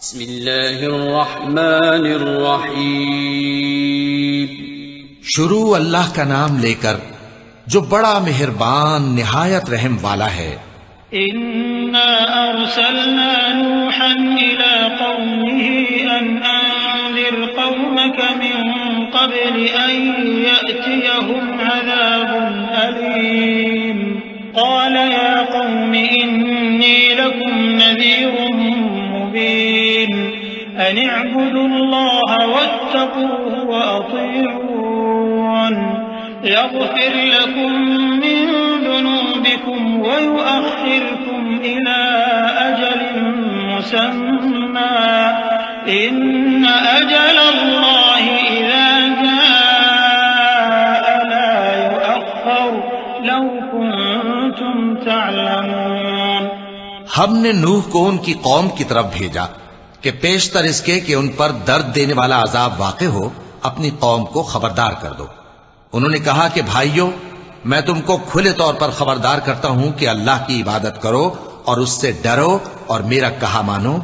بسم اللہ الرحمن الرحیم۔ شروع اللہ کا نام لے کر جو بڑا مہربان نہایت رحم والا ہے۔ انا ارسلنا نوحا الى قومه ان انذر قومك من قبل ان يأتيهم عذاب أليم قال يا قوم اني لكم نذير مبين ان اعبدوا الله واتقوه واطيعون يغفر لكم من ذنوبكم ويؤخركم إلى أجل مسمى إن أجل الله إذا جاء لا يؤخر لو كنتم تعلمون۔ ہم نے نوح کو ان کی قوم کی طرف بھیجا کہ پیشتر اس کے کہ ان پر درد دینے والا عذاب واقع ہو اپنی قوم کو خبردار کر دو۔ انہوں نے کہا کہ بھائیو، میں تم کو کھلے طور پر خبردار کرتا ہوں کہ اللہ کی عبادت کرو اور اس سے ڈرو اور میرا کہا مانو،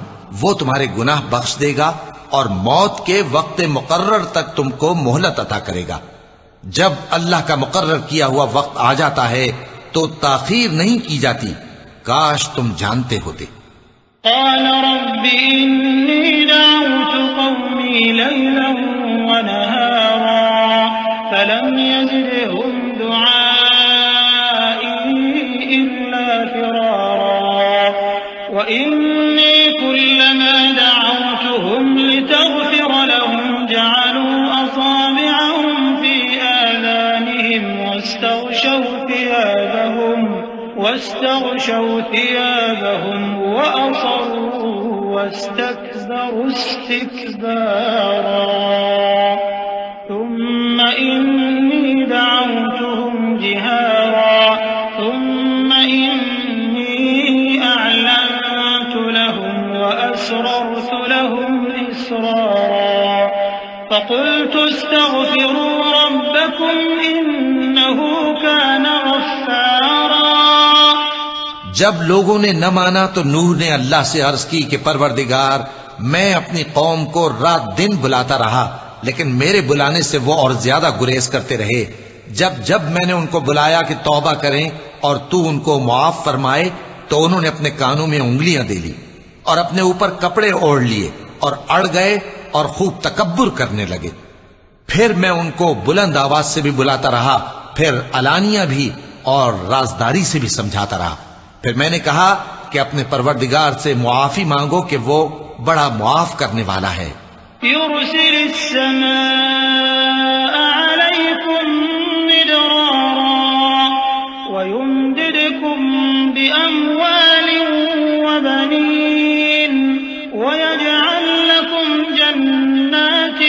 وہ تمہارے گناہ بخش دے گا اور موت کے وقت مقرر تک تم کو مہلت عطا کرے گا۔ جب اللہ کا مقرر کیا ہوا وقت آ جاتا ہے تو تاخیر نہیں کی جاتی، کاش تم جانتے ہوتے۔ قال رب إني دعوت قومي ليلا ونهارا فلم يزدهم دعائي إلا فرارا وإني كلما دعوتهم لتغفر لهم جعلوا أصابعهم في آذانهم واستغشوا ثيابهم وأصروا واستكبروا استكبارا ثم إني دعوتهم جهارا ثم إني أعلنت لهم وأسررت لهم إسرارا فقلت استغفروا ربكم إنه كان غفارا۔ جب لوگوں نے نہ مانا تو نوح نے اللہ سے عرض کی کہ پروردگار، میں اپنی قوم کو رات دن بلاتا رہا لیکن میرے بلانے سے وہ اور زیادہ گریز کرتے رہے۔ جب جب میں نے ان کو بلایا کہ توبہ کریں اور تو ان کو معاف فرمائے تو انہوں نے اپنے کانوں میں انگلیاں دے لی اور اپنے اوپر کپڑے اوڑھ لیے اور اڑ گئے اور خوب تکبر کرنے لگے۔ پھر میں ان کو بلند آواز سے بھی بلاتا رہا، پھر علانیہ بھی اور رازداری سے بھی سمجھاتا رہا۔ پھر میں نے کہا کہ اپنے پروردگار سے معافی مانگو کہ وہ بڑا معاف کرنے والا ہے۔ يرسل السماء عليكم مدرارا ويمددكم بأموال وبنين ويجعل لكم جنات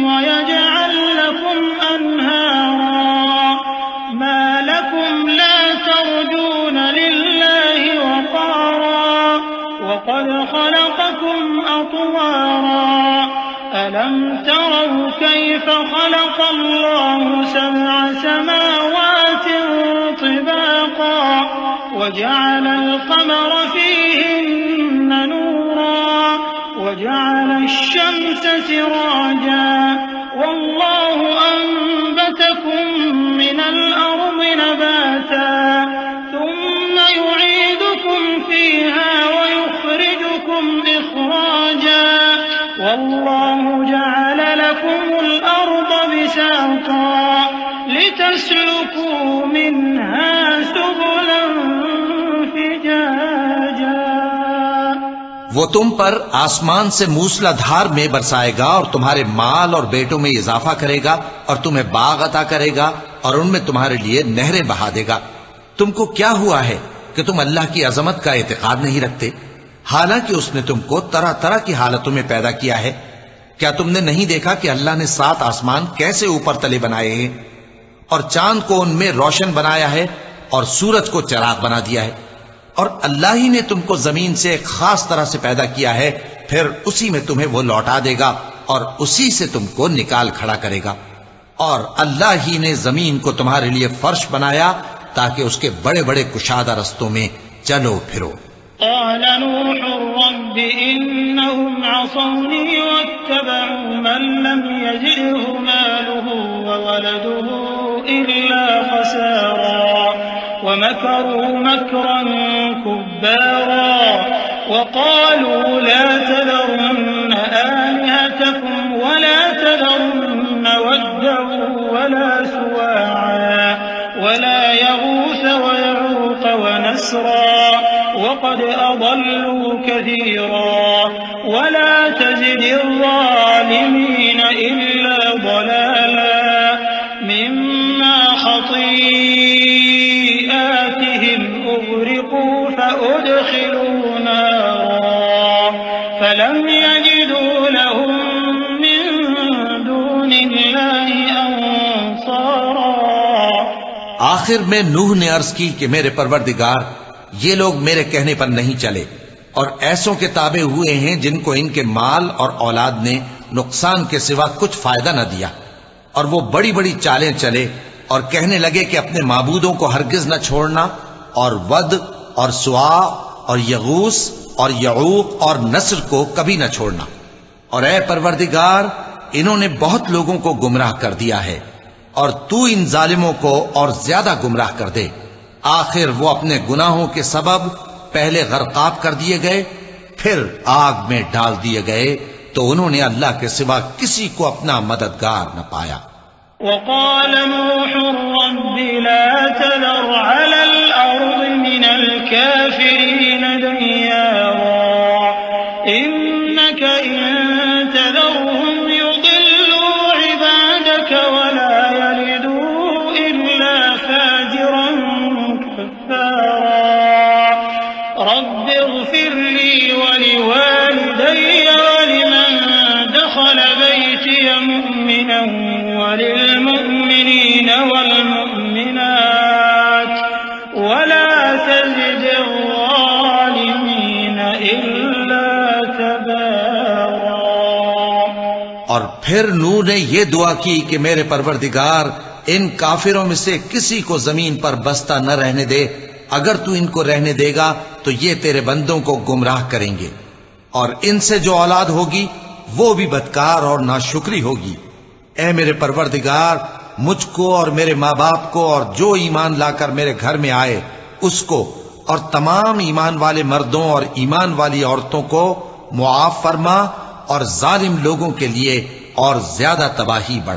ويجعل لكم أنهارا ما لكم لا ترجون لله وقارا وقد خلقكم أطوارا ألم تروا كيف خلق الله سبع سماوات طباقا وجعل القمر فيهن نورا وجعل الشمس سراجا والله أنبتكم من الأرض نباتا ثم يعيدكم فيها ويخرجكم إخراجا والله جعل لكم الأرض بساطا لتسلكوا منها سبلا فجاجا۔ وہ تم پر آسمان سے موسلا دھار میں برسائے گا اور تمہارے مال اور بیٹوں میں اضافہ کرے گا اور تمہیں باغ عطا کرے گا اور ان میں تمہارے لیے نہریں بہا دے گا۔ تم کو کیا ہوا ہے کہ تم اللہ کی عظمت کا اعتقاد نہیں رکھتے، حالانکہ اس نے تم کو طرح طرح کی حالتوں میں پیدا کیا ہے؟ کیا تم نے نہیں دیکھا کہ اللہ نے 7 آسمان کیسے اوپر تلے بنائے ہیں اور چاند کو ان میں روشن بنایا ہے اور سورج کو چراغ بنا دیا ہے؟ اور اللہ ہی نے تم کو زمین سے ایک خاص طرح سے پیدا کیا ہے، پھر اسی میں تمہیں وہ لوٹا دے گا اور اسی سے تم کو نکال کھڑا کرے گا۔ اور اللہ ہی نے زمین کو تمہارے لیے فرش بنایا تاکہ اس کے بڑے بڑے کشادہ رستوں میں چلو پھرو۔ قال نوح رب إنهم عصوني واتبعوا من لم يزده ماله وولده إلا خسارا ومكروا مكرا كبارا وقالوا لا تذرن آلهتكم ولا تذرن ودا ولا سواعا ولا يغوث ويعوق ونسرا وقد أضلوا كثيرا ولا تزد الظالمين إلا ضلالا مما خطيئاتهم أغرقوا فأدخلوا نارا فلم يجدوا لهم من دون الله أنصارا. آخر میں نوح نے عرض کی کہ میرے پروردگار یہ لوگ میرے کہنے پر نہیں چلے اور ایسوں کے تابع ہوئے ہیں جن کو ان کے مال اور اولاد نے نقصان کے سوا کچھ فائدہ نہ دیا، اور وہ بڑی بڑی چالیں چلے اور کہنے لگے کہ اپنے معبودوں کو ہرگز نہ چھوڑنا، اور ود اور سوا اور یغوس اور یعوق اور نصر کو کبھی نہ چھوڑنا. اور اے پروردگار انہوں نے بہت لوگوں کو گمراہ کر دیا ہے، اور تو ان ظالموں کو اور زیادہ گمراہ کر دے. آخر وہ اپنے گناہوں کے سبب پہلے غرقاب کر دیے گئے، پھر آگ میں ڈال دیے گئے، تو انہوں نے اللہ کے سوا کسی کو اپنا مددگار نہ پایا. وقال نوح رب لا تذر على الأرض من الكافرين ديارا إنك إن تذرهم يضلوا عبادك ولا يلدوا إلا فاجرا كفارا رب اغفر لي ولوالدي ولمن دخل بيتي مؤمنا وللمؤمنين والمؤمنات ولا تزد الظالمين إلا تبارا. اور پھر نوح نے یہ دعا کی کہ میرے پروردگار ان کافروں میں سے کسی کو زمین پر بستہ نہ رہنے دے، اگر تو ان کو رہنے دے گا تو یہ تیرے بندوں کو گمراہ کریں گے، اور ان سے جو اولاد ہوگی وہ بھی بدکار اور ناشکری ہوگی. اے میرے پروردگار مجھ کو اور میرے ماں باپ کو اور جو ایمان لا کر میرے گھر میں آئے اس کو اور تمام ایمان والے مردوں اور ایمان والی عورتوں کو معاف فرما، اور ظالم لوگوں کے لیے اور زیادہ تباہی بڑھا.